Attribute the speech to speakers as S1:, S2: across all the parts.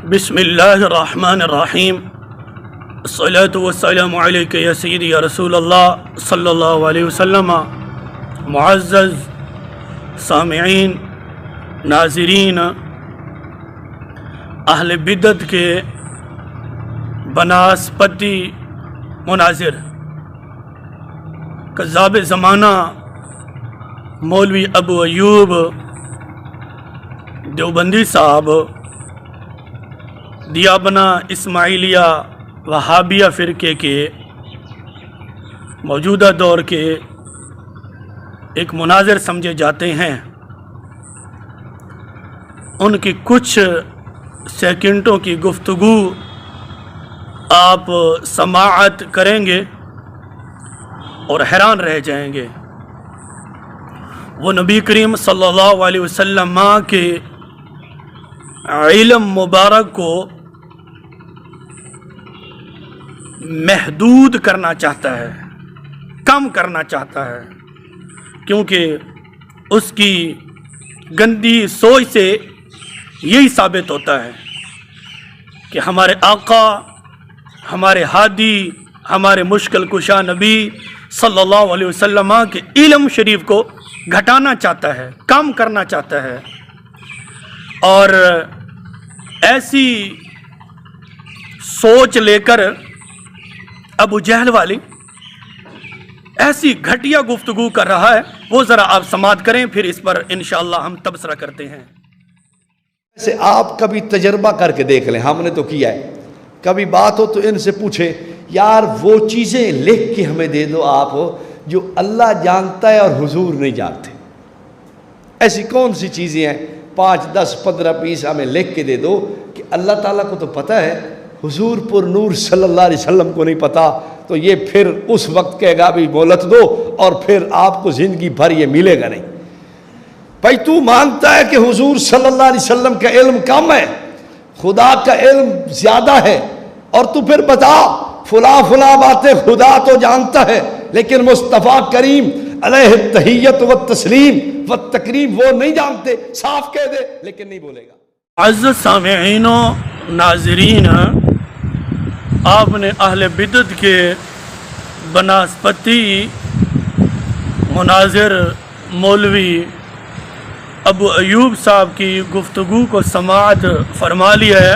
S1: بسم اللہ الرحمن الرحیم الصلاۃ والسلام علیک یا سیدی یا رسول اللہ صلی اللہ علیہ وسلم۔ معزز سامعین، ناظرین، اہل بدعت کے بناسپتی مناظر کذاب زمانہ مولوی ابو ایوب دیوبندی صاحب دیابنا اسماعیلیہ وہابیہ فرقے کے موجودہ دور کے ایک مناظر سمجھے جاتے ہیں۔ ان کی کچھ سیکنڈوں کی گفتگو آپ سماعت کریں گے اور حیران رہ جائیں گے۔ وہ نبی کریم صلی اللہ علیہ وسلم کے علم مبارک کو محدود کرنا چاہتا ہے، کم کرنا چاہتا ہے، کیونکہ اس کی گندی سوچ سے یہی ثابت ہوتا ہے کہ ہمارے آقا، ہمارے ہادی، ہمارے مشکل کشا نبی صلی اللہ علیہ وسلم کے علم شریف کو گھٹانا چاہتا ہے، کم کرنا چاہتا ہے۔ اور ایسی سوچ لے کر ابو جہل والی ایسی گھٹیا گفتگو کر رہا ہے، وہ ذرا آپ سماعت کریں، پھر اس پر انشاءاللہ ہم تبصرہ کرتے ہیں۔
S2: ایسے آپ کبھی تجربہ کر کے دیکھ لیں، ہم نے تو کیا ہے، کبھی بات ہو تو ان سے پوچھیں یار وہ چیزیں لکھ کے ہمیں دے دو آپ جو اللہ جانتا ہے اور حضور نہیں جانتے۔ ایسی کون سی چیزیں ہیں 5 10 15 20 ہمیں لکھ کے دے دو کہ اللہ تعالیٰ کو تو پتہ ہے، حضور پر نور صلی اللہ علیہ وسلم کو نہیں پتہ، تو یہ پھر اس وقت کہے گا بھی مہلت دو، اور پھر آپ کو زندگی بھر یہ ملے گا نہیں۔ بھائی تو مانتا ہے کہ حضور صلی اللہ علیہ وسلم کا علم کم ہے، خدا کا علم زیادہ ہے، اور تو پھر بتا فلاں باتیں خدا تو جانتا ہے لیکن مصطفیٰ کریم علیہ التحیت و تسلیم و تکریم وہ نہیں جانتے، صاف کہہ دے لیکن نہیں بولے گا۔
S1: عزیز سامعین و ناظرین، آپ نے اہل بدعت کے بناسپتی مناظر مولوی ابو ایوب صاحب کی گفتگو کو سماعت فرما لیا ہے،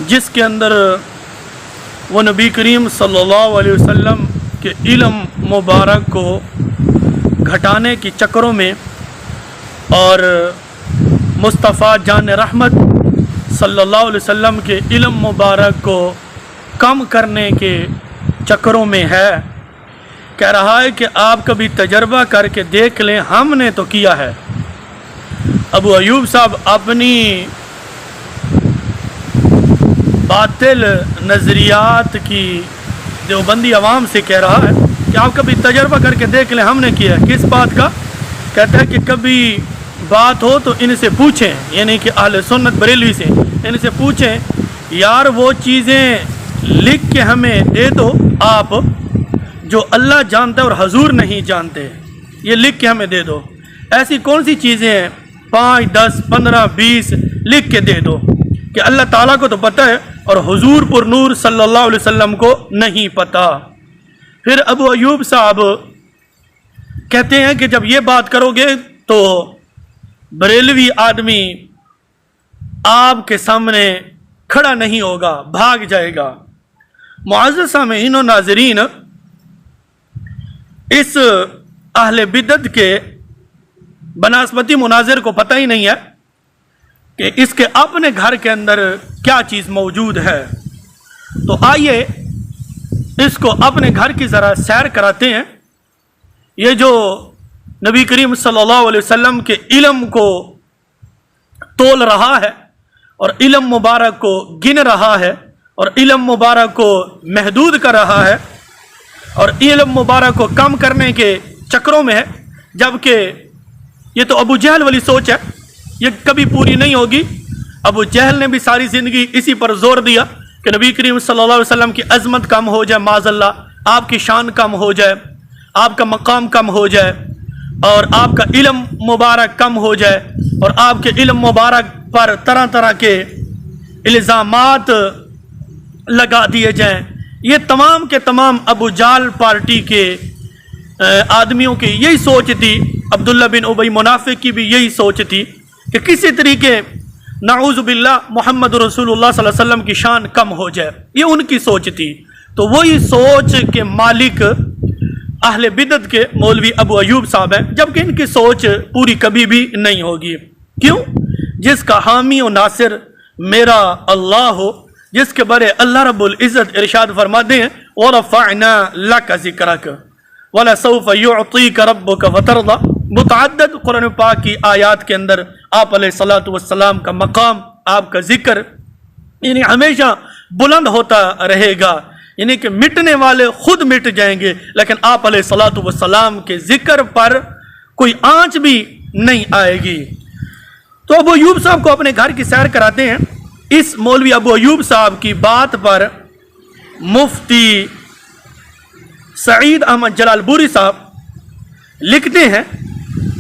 S1: جس کے اندر وہ نبی کریم صلی اللہ علیہ وسلم کے علم مبارک کو گھٹانے کی چکروں میں اور مصطفیٰ جان رحمت صلی اللہ علیہ وسلم کے علم مبارک کو کم کرنے کے چکروں میں ہے۔ کہہ رہا ہے کہ آپ کبھی تجربہ کر کے دیکھ لیں، ہم نے تو کیا ہے۔ ابو ایوب صاحب اپنی باطل نظریات کی دیوبندی عوام سے کہہ رہا ہے کہ آپ کبھی تجربہ کر کے دیکھ لیں، ہم نے کیا ہے۔ کس بات کا؟ کہتا ہے کہ کبھی بات ہو تو ان سے پوچھیں، یعنی کہ اہل سنت بریلوی سے ان سے پوچھیں یار وہ چیزیں لکھ کے ہمیں دے دو آپ جو اللہ جانتا ہے اور حضور نہیں جانتے، یہ لکھ کے ہمیں دے دو۔ ایسی کون سی چیزیں ہیں 5 10 15 20 لکھ کے دے دو کہ اللہ تعالیٰ کو تو پتہ ہے اور حضور پر نور صلی اللہ علیہ وسلم کو نہیں پتہ۔ پھر ابو ایوب صاحب کہتے ہیں کہ جب یہ بات کرو گے تو بریلوی آدمی آپ کے سامنے کھڑا نہیں ہوگا، بھاگ جائے گا۔ معزز سامعین و ناظرین، اس اہل بدعت کے بناسپتی مناظر کو پتہ ہی نہیں ہے کہ اس کے اپنے گھر کے اندر کیا چیز موجود ہے۔ تو آئیے اس کو اپنے گھر کی ذرا سیر کراتے ہیں۔ یہ جو نبی کریم صلی اللہ علیہ وسلم کے علم کو تول رہا ہے اور علم مبارک کو گن رہا ہے اور علم مبارک کو محدود کر رہا ہے اور علم مبارک کو کم کرنے کے چکروں میں ہے، جبکہ یہ تو ابو جہل والی سوچ ہے، یہ کبھی پوری نہیں ہوگی۔ ابو جہل نے بھی ساری زندگی اسی پر زور دیا کہ نبی کریم صلی اللہ علیہ وسلم کی عظمت کم ہو جائے، معاذ اللہ آپ کی شان کم ہو جائے، آپ کا مقام کم ہو جائے اور آپ کا علم مبارک کم ہو جائے اور آپ کے علم مبارک پر طرح طرح کے الزامات لگا دیے جائیں. یہ تمام کے تمام ابو جال پارٹی کے آدمیوں کی یہی سوچ تھی. عبداللہ بن ابی منافق کی بھی یہی سوچ تھی کہ کسی طریقے نعوذ باللہ محمد رسول اللہ صلی اللہ علیہ وسلم کی شان کم ہو جائے. یہ ان کی سوچ تھی. تو وہی سوچ کے مالک اہل بدعت کے مولوی ابو ایوب صاحب ہیں، جبکہ ان کی سوچ پوری کبھی بھی نہیں ہوگی. کیوں؟ جس کا حامی و ناصر میرا اللہ ہو، جس کے بارے اللہ رب العزت ارشاد فرماتے ہیں وَرَفَعْنَا لَكَ ذِكْرَكَ وَلَسَوْفَ يُعْطِيكَ رَبُّكَ فَتَرْضَى. متعدد قرآن پاک کی آیات کے اندر آپ علیہ الصلوۃ والسلام کا مقام، آپ کا ذکر یعنی ہمیشہ بلند ہوتا رہے گا. یعنی کہ مٹنے والے خود مٹ جائیں گے، لیکن آپ علیہ الصلوۃ والسلام کے ذکر پر کوئی آنچ بھی نہیں آئے گی. تو ابو ایوب صاحب کو اپنے گھر کی سیر کراتے ہیں. اس مولوی ابو ایوب صاحب کی بات پر مفتی سعید احمد جلال پوری صاحب لکھتے ہیں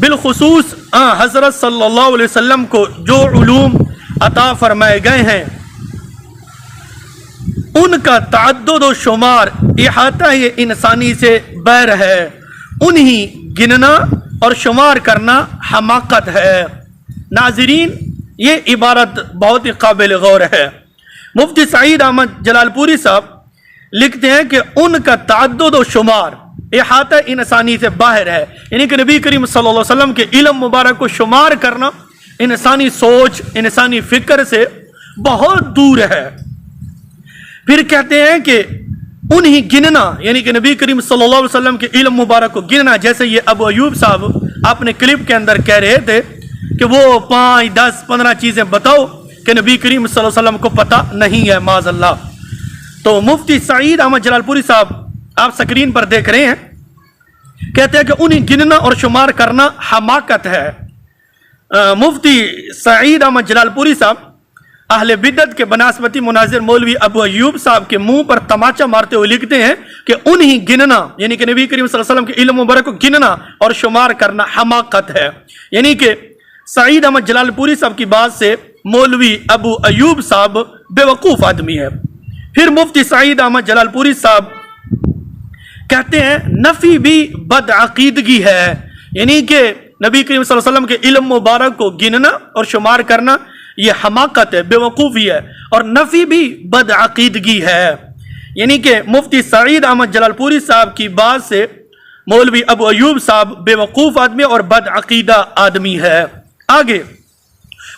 S1: بالخصوص حضرت صلی اللہ علیہ وسلم کو جو علوم عطا فرمائے گئے ہیں ان کا تعدد و شمار احاطہ انسانی سے بیر ہے. انہی گننا اور شمار کرنا حماقت ہے. ناظرین، یہ عبارت بہت ہی قابل غور ہے. مفتی سعید احمد جلال پوری صاحب لکھتے ہیں کہ ان کا تعدد و شمار احاطہ انسانی سے باہر ہے. یعنی کہ نبی کریم صلی اللہ علیہ وسلم کے علم مبارک کو شمار کرنا انسانی سوچ، انسانی فکر سے بہت دور ہے. پھر کہتے ہیں کہ انہی گننا، یعنی کہ نبی کریم صلی اللہ علیہ وسلم کے علم مبارک کو گننا، جیسے یہ ابو ایوب صاحب اپنے کلپ کے اندر کہہ رہے تھے کہ وہ 5 10 15 چیزیں بتاؤ کہ نبی کریم صلی اللہ علیہ وسلم کو پتہ نہیں ہے معاذ اللہ. تو مفتی سعید احمد جلال پوری صاحب آپ سکرین پر دیکھ رہے ہیں، کہتے ہیں کہ انہیں گننا اور شمار کرنا حماقت ہے. مفتی سعید احمد جلال پوری صاحب اہل بدعت کے بناسبتی مناظر مولوی ابو ایوب صاحب کے منہ پر تماچا مارتے ہوئے لکھتے ہیں کہ انہیں گننا، یعنی کہ نبی کریم صلی اللہ علیہ وسلم کے علم مبارک کو گننا اور شمار کرنا حماقت ہے. یعنی کہ سعید احمد جلال پوری صاحب کی بات سے مولوی ابو ایوب صاحب بے وقوف آدمی ہے. پھر مفتی سعید احمد جلال پوری صاحب کہتے ہیں نفی بھی بدعقیدگی ہے. یعنی کہ نبی کریم صلی اللہ علیہ وسلم کے علم مبارک کو گننا اور شمار کرنا یہ حماقت ہے، بے وقوفی ہے، اور نفی بھی بدعقیدگی ہے. یعنی کہ مفتی سعید احمد جلال پوری صاحب کی بات سے مولوی ابو ایوب صاحب بے وقوف آدمی اور بدعقیدہ آدمی ہے. آگے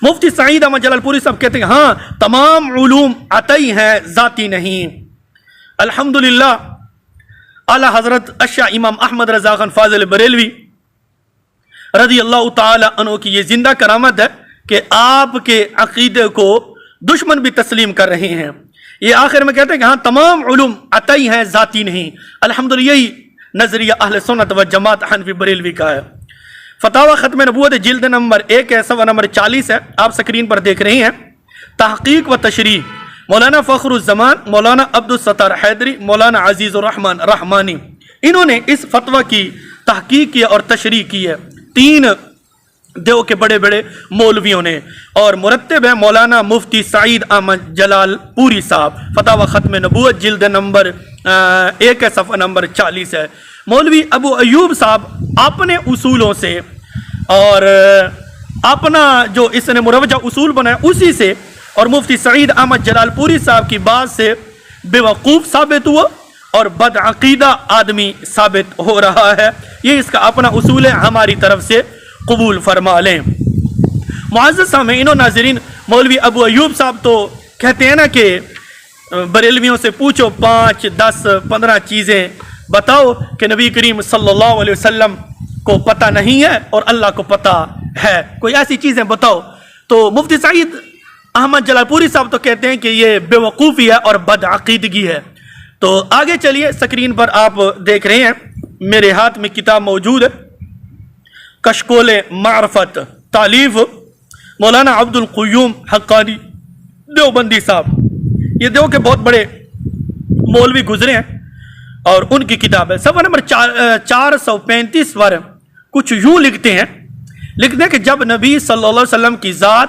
S1: مفتی سعید احمد جلال پوری صاحب کہتے ہیں ہاں تمام علوم عطی ہیں، ذاتی نہیں. الحمدللہ اعلی حضرت اشاہ امام احمد رضا خان فاضل بریلوی رضی اللہ تعالی عنہ کی یہ زندہ کرامت ہے کہ آپ کے عقیدے کو دشمن بھی تسلیم کر رہے ہیں. یہ آخر میں کہتے ہیں کہ ہاں تمام علوم عطی ہیں، ذاتی نہیں. الحمدللہ یہی نظریہ اہل سنت و جماعت حنفی بریلوی کا ہے. فتاوی ختم نبوت جلد نمبر 1 ہے، صفحہ نمبر 40 ہے، آپ سکرین پر دیکھ رہے ہیں. تحقیق و تشریح مولانا فخر الزمان، مولانا عبدالستار حیدری، مولانا عزیز الرحمن رحمانی، انہوں نے اس فتویٰ کی تحقیق کی اور تشریح کی ہے. 3 دیو کے بڑے بڑے مولویوں نے، اور مرتب ہے مولانا مفتی سعید احمد جلال پوری صاحب. فتاوی ختم نبوت جلد نمبر 1 ہے، صفحہ نمبر 40 ہے. مولوی ابو ایوب صاحب اپنے اصولوں سے اور اپنا جو اس نے مروجہ اصول بنایا اسی سے اور مفتی سعید احمد جلال پوری صاحب کی بات سے بے وقوف ثابت ہوا اور بدعقیدہ آدمی ثابت ہو رہا ہے. یہ اس کا اپنا اصول ہے، ہماری طرف سے قبول فرما لیں. معزز سامعین و ناظرین، مولوی ابو ایوب صاحب تو کہتے ہیں نا کہ بریلویوں سے پوچھو 5 10 15 چیزیں بتاؤ کہ نبی کریم صلی اللہ علیہ وسلم کو پتہ نہیں ہے اور اللہ کو پتہ ہے، کوئی ایسی چیزیں بتاؤ. تو مفتی سعید احمد جلال پوری صاحب تو کہتے ہیں کہ یہ بے وقوفی ہے اور بدعقیدگی ہے. تو آگے چلیے، سکرین پر آپ دیکھ رہے ہیں میرے ہاتھ میں کتاب موجود ہے، کشکول معرفت، تالیف مولانا عبد القیوم حقانی دیوبندی صاحب. یہ دیو کے بہت بڑے مولوی گزرے ہیں اور ان کی کتاب ہے. صفحہ نمبر 435 پر کچھ یوں لکھتے ہیں کہ جب نبی صلی اللہ علیہ وسلم کی ذات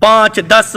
S1: 5, 10,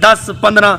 S1: 10, 15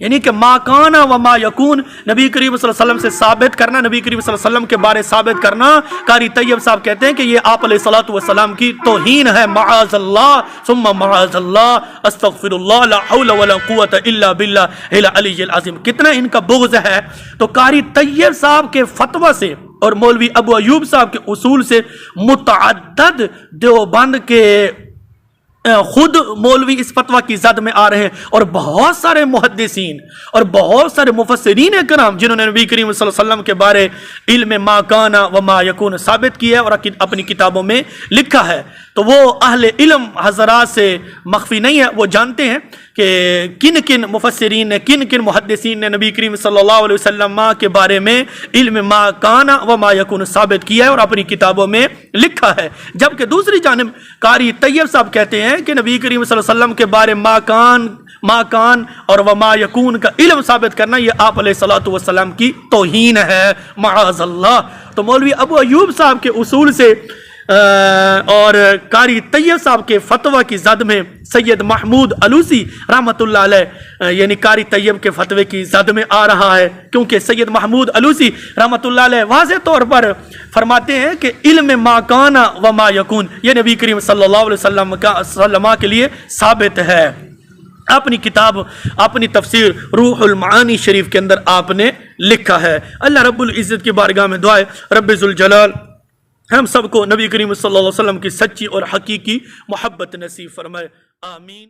S1: یعنی کہ ما کانا و ما یکون نبی کریم صلی اللہ علیہ وسلم سے ثابت کرنا، نبی کریم صلی اللہ علیہ وسلم کے بارے ثابت کرنا، قاری طیب صاحب کہتے ہیں کہ یہ آپ علیہ الصلوۃ والسلام کی توہین ہے، معاذ اللہ ثم معاذ اللہ، استغفر اللہ، لا حول ولا قوت الا باللہ العلی العظیم۔ کتنا ان کا بغض ہے۔ تو قاری طیب صاحب کے فتویٰ سے اور مولوی ابو ایوب صاحب کے اصول سے متعدد دیوبند کے خود مولوی اس فتویٰ کی زد میں آ رہے ہیں، اور بہت سارے محدثین اور بہت سارے مفسرین کرام جنہوں نے نبی کریم صلی اللہ علیہ وسلم کے بارے علم ما کانا و ما یکون ثابت کیا ہے اور اپنی کتابوں میں لکھا ہے۔ تو وہ اہل علم حضرات سے مخفی نہیں ہے، وہ جانتے ہیں کہ کن کن مفسرین نے، کن کن محدثین نے نبی کریم صلی اللہ علیہ وسلم کے بارے میں علم ما کانا و ما یکون ثابت کیا ہے اور اپنی کتابوں میں لکھا ہے۔ جبکہ دوسری جانب قاری طیب صاحب کہتے ہیں کہ نبی کریم صلی اللہ علیہ وسلم کے بارے ما کان اور وما یکون کا علم ثابت کرنا یہ آپ علیہ الصلوۃ والسلام کی توہین ہے، معاذ اللہ۔ تو مولوی ابو ایوب صاحب کے اصول سے اور قاری طیب صاحب کے فتویٰ کی زد میں سید محمود علوسی رحمۃ اللہ علیہ یعنی قاری طیب کے فتوے کی زد میں آ رہا ہے، کیونکہ سید محمود علوسی رحمۃ اللہ علیہ واضح طور پر فرماتے ہیں کہ علم ما کانا و ما یکون یہ نبی کریم صلی اللہ علیہ وسلم کے لیے ثابت ہے۔ اپنی کتاب، اپنی تفسیر روح المعانی شریف کے اندر آپ نے لکھا ہے۔ اللہ رب العزت کی بارگاہ میں دعائے رب ذوالجلال ہم سب کو نبی کریم صلی اللہ علیہ وسلم کی سچی اور حقیقی محبت نصیب فرمائے، آمین۔